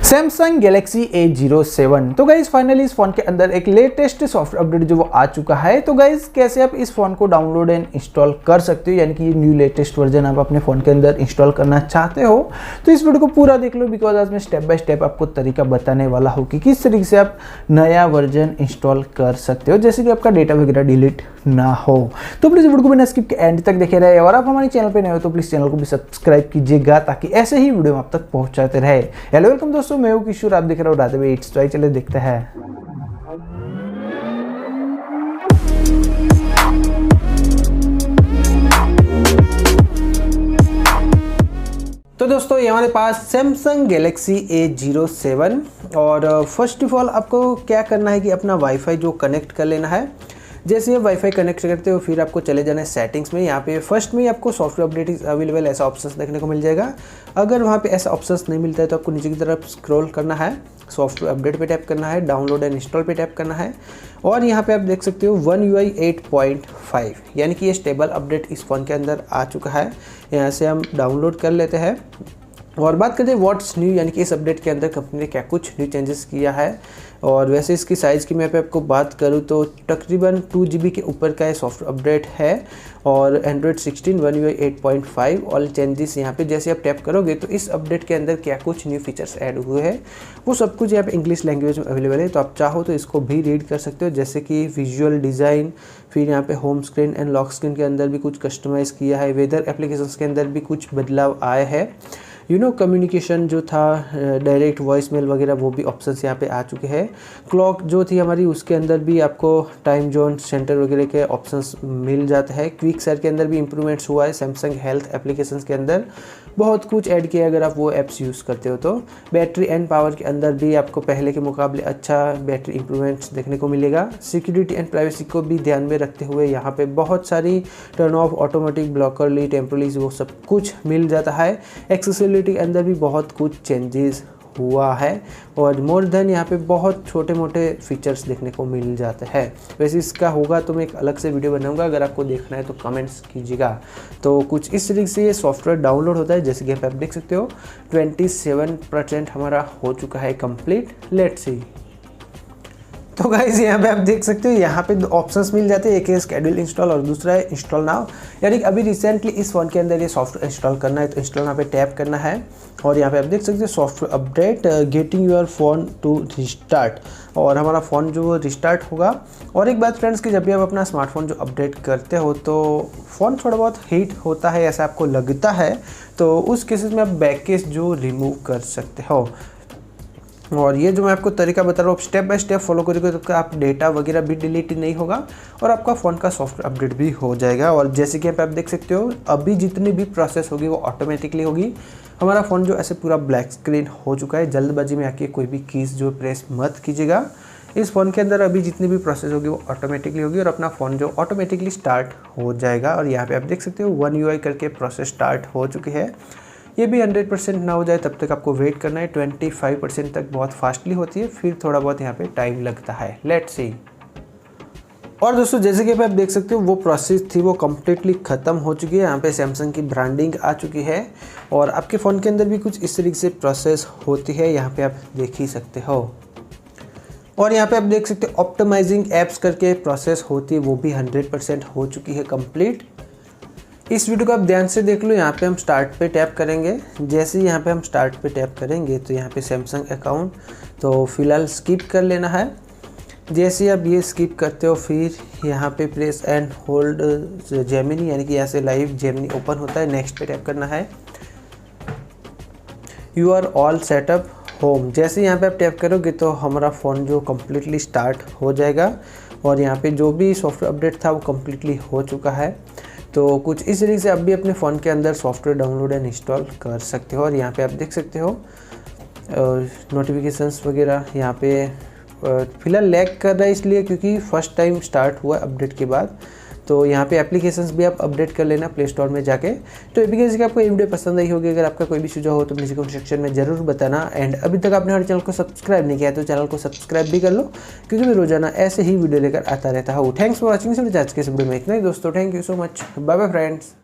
Samsung Galaxy A07। तो guys finally इस phone के अंदर एक लेटेस्ट सॉफ्टवेयर अपडेट जो वो आ चुका है। तो गाइज कैसे आप इस फोन को डाउनलोड एंड इंस्टॉल कर सकते हो, यानी कि ये न्यू लेटेस्ट वर्जन आप अपने फोन के अंदर इंस्टॉल करना चाहते हो तो इस वीडियो को पूरा देख लो, बिकॉज आज मैं स्टेप बाय स्टेप आपको तरीका बताने वाला हूँ कि किस तरीके से आप नया वर्जन इंस्टॉल कर सकते हो, जैसे कि आपका डेटा वगैरह डिलीट ना हो। तो प्लीज वीडियो को बिना स्किप के एंड तक देखे रहे, और आप हमारे चैनल पे नए हो तो प्लीज चैनल को भी सब्सक्राइब कीजिएगा ताकि ऐसे ही वीडियो आप तक पहुंचाते रहे। हेलो वेलकम दोस्तों, मैं हूं किशोर, आप देख रहे हो राधे इट्स ट्राई। चले देखते हैं। तो दोस्तों ये हमारे पास सैमसंग गैलेक्सी A07, और फर्स्ट ऑफ ऑल आपको क्या करना है कि अपना वाईफाई जो कनेक्ट कर लेना है। जैसे आप वाईफाई कनेक्ट करते हो फिर आपको चले जाना है सेटिंग्स में। यहाँ पे फर्स्ट में ही आपको सॉफ्टवेयर अपडेट इज अवेलेबल ऐसा ऑप्शन देखने को मिल जाएगा। अगर वहाँ पे ऐसा ऑप्शन नहीं मिलता है तो आपको नीचे की तरफ स्क्रॉल करना है, सॉफ्टवेयर अपडेट पे टैप करना है, डाउनलोड एंड इंस्टॉल पे टैप करना है, और यहाँ पे आप देख सकते हो One UI 8.5 यानी कि ये स्टेबल अपडेट इस फ़ोन के अंदर आ चुका है। यहाँ से हम डाउनलोड कर लेते हैं और बात करते हैं व्हाट्स न्यू, यानी कि इस अपडेट के अंदर कंपनी ने क्या कुछ न्यू चेंजेस किया है। और वैसे इसकी साइज़ की मैं पे आपको बात करूँ तो तकरीबन 2 GB के ऊपर का ये सॉफ्टवेयर अपडेट है, और Android 16 One UI 8.5 all changes यहाँ पे जैसे आप टैप करोगे तो इस अपडेट के अंदर क्या कुछ न्यू फीचर्स ऐड हुए हैं वो सब कुछ यहाँ पे इंग्लिश लैंग्वेज में अवेलेबल है। तो आप चाहो तो इसको भी रीड कर सकते हो, जैसे कि विजुअल डिज़ाइन, फिर यहाँ पे home screen and lock screen के अंदर भी कुछ कस्टमाइज़ किया है, वेदर एप्लीकेशंस के अंदर भी कुछ बदलाव आए हैं, कम्युनिकेशन जो था डायरेक्ट वॉइस मेल वगैरह वो भी ऑप्शंस यहाँ पे आ चुके हैं। क्लॉक जो थी हमारी उसके अंदर भी आपको टाइम जोन सेंटर वगैरह के ऑप्शंस मिल जाते हैं। क्विक सेट के अंदर भी इंप्रूवमेंट्स हुआ है। सैमसंग हेल्थ एप्लीकेशंस के अंदर बहुत कुछ ऐड किया है अगर आप वो ऐप्स यूज़ करते हो तो। बैटरी एंड पावर के अंदर भी आपको पहले के मुकाबले अच्छा बैटरी इंप्रूवमेंट्स देखने को मिलेगा। सिक्योरिटी एंड प्राइवेसी को भी ध्यान में रखते हुए यहाँ पे बहुत सारी टर्न ऑफ, ऑटोमेटिक ब्लॉकरली, टेम्परलीज वो सब कुछ मिल जाता है। एक्सेसिबिलिटी के अंदर भी बहुत कुछ चेंजेस हुआ है, और मोर देन यहाँ पे बहुत छोटे मोटे फीचर्स देखने को मिल जाते हैं। वैसे इसका होगा तो मैं एक अलग से वीडियो बनाऊंगा, अगर आपको देखना है तो कमेंट्स कीजिएगा। तो कुछ इस तरीके से ये सॉफ्टवेयर डाउनलोड होता है, जैसे कि आप देख सकते हो 27% हमारा हो चुका है कंप्लीट। Let's see. तो गाइस यहाँ पे आप देख सकते हो यहाँ पे दो ऑप्शंस मिल जाते हैं, एक है स्केड्यूल इंस्टॉल और दूसरा है इंस्टॉल नाउ। यानी कि अभी रिसेंटली इस फ़ोन के अंदर ये सॉफ्टवेयर इंस्टॉल करना है तो इंस्टॉल यहाँ पे टैप करना है, और यहाँ पे आप देख सकते हो software update getting your phone to restart, और हमारा फ़ोन जो रिस्टार्ट होगा। और एक बात फ्रेंड्स कि जब भी आप अपना स्मार्टफोन जो अपडेट करते हो तो फ़ोन थोड़ा बहुत हीट होता है ऐसा आपको लगता है, तो उस केसेस में आप बैक केस जो रिमूव कर सकते हो। और ये जो मैं आपको तरीका बता रहा हूँ स्टेप बाय स्टेप फॉलो करोगे तो आप डेटा वगैरह भी डिलीट नहीं होगा और आपका फ़ोन का सॉफ्टवेयर अपडेट भी हो जाएगा। और जैसे कि आप देख सकते हो अभी जितनी भी प्रोसेस होगी वो ऑटोमेटिकली होगी। हमारा फ़ोन जो ऐसे पूरा ब्लैक स्क्रीन हो चुका है, जल्दबाजी में आके कोई भी कीज़ जो प्रेस मत कीजिएगा। इस फ़ोन के अंदर अभी जितनी भी प्रोसेस होगी वो ऑटोमेटिकली होगी और अपना फ़ोन जो ऑटोमेटिकली स्टार्ट हो जाएगा। और यहाँ पर आप देख सकते हो One UI करके प्रोसेस स्टार्ट हो चुकी है। ये भी 100% ना हो जाए तब तक आपको वेट करना है। 25% तक बहुत फास्टली होती है, फिर थोड़ा बहुत यहाँ पे टाइम लगता है। Let's see. और दोस्तों जैसे कि आप देख सकते हो वो प्रोसेस थी वो कम्प्लीटली ख़त्म हो चुकी है। यहाँ पे सैमसंग की ब्रांडिंग आ चुकी है, और आपके फ़ोन के अंदर भी कुछ इस तरीके से प्रोसेस होती है, यहाँ पे आप देख ही सकते हो। और यहाँ पे आप देख सकते हो ऑप्टिमाइजिंग एप्स करके प्रोसेस होती है, वो भी 100% हो चुकी है कंप्लीट। इस वीडियो को आप ध्यान से देख लो। यहाँ पे हम स्टार्ट पे टैप करेंगे। जैसे ही यहाँ पे हम स्टार्ट पे टैप करेंगे तो यहाँ पे सैमसंग अकाउंट तो फ़िलहाल स्किप कर लेना है। जैसे ही आप ये स्किप करते हो फिर यहाँ पे प्रेस एंड होल्ड जेमिनी, यानी कि यहाँ से लाइव जेमिनी ओपन होता है। नेक्स्ट पे टैप करना है। You are all set up home. जैसे यहाँ पे आप टैप करोगे तो हमारा फ़ोन जो कम्प्लीटली स्टार्ट हो जाएगा, और यहाँ पे जो भी सॉफ्टवेयर अपडेट था वो कम्प्लीटली हो चुका है। तो कुछ इस तरीके से आप भी अपने फ़ोन के अंदर सॉफ्टवेयर डाउनलोड एंड इंस्टॉल कर सकते हो। और यहाँ पे आप देख सकते हो नोटिफिकेशंस वगैरह यहाँ पे फ़िलहाल लैग कर रहा है इसलिए क्योंकि फ़र्स्ट टाइम स्टार्ट हुआ अपडेट के बाद। तो यहाँ पे एप्लीकेशंस भी आप अपडेट कर लेना प्ले स्टोर में जाके। तो एप्लीकेशन की आपको ये वीडियो पसंद आई होगी। अगर आपका कोई भी सुझाव हो तो मुझे कमेंट सेक्शन में ज़रूर बताना। एंड अभी तक आपने हमारे चैनल को सब्सक्राइब नहीं किया तो चैनल को सब्सक्राइब भी कर लो, क्योंकि मैं रोजाना ऐसे ही वीडियो लेकर आता रहता हूँ। Thanks for watching. आज के इस वीडियो में इतना ही दोस्तों। Thank you so much. Bye bye friends.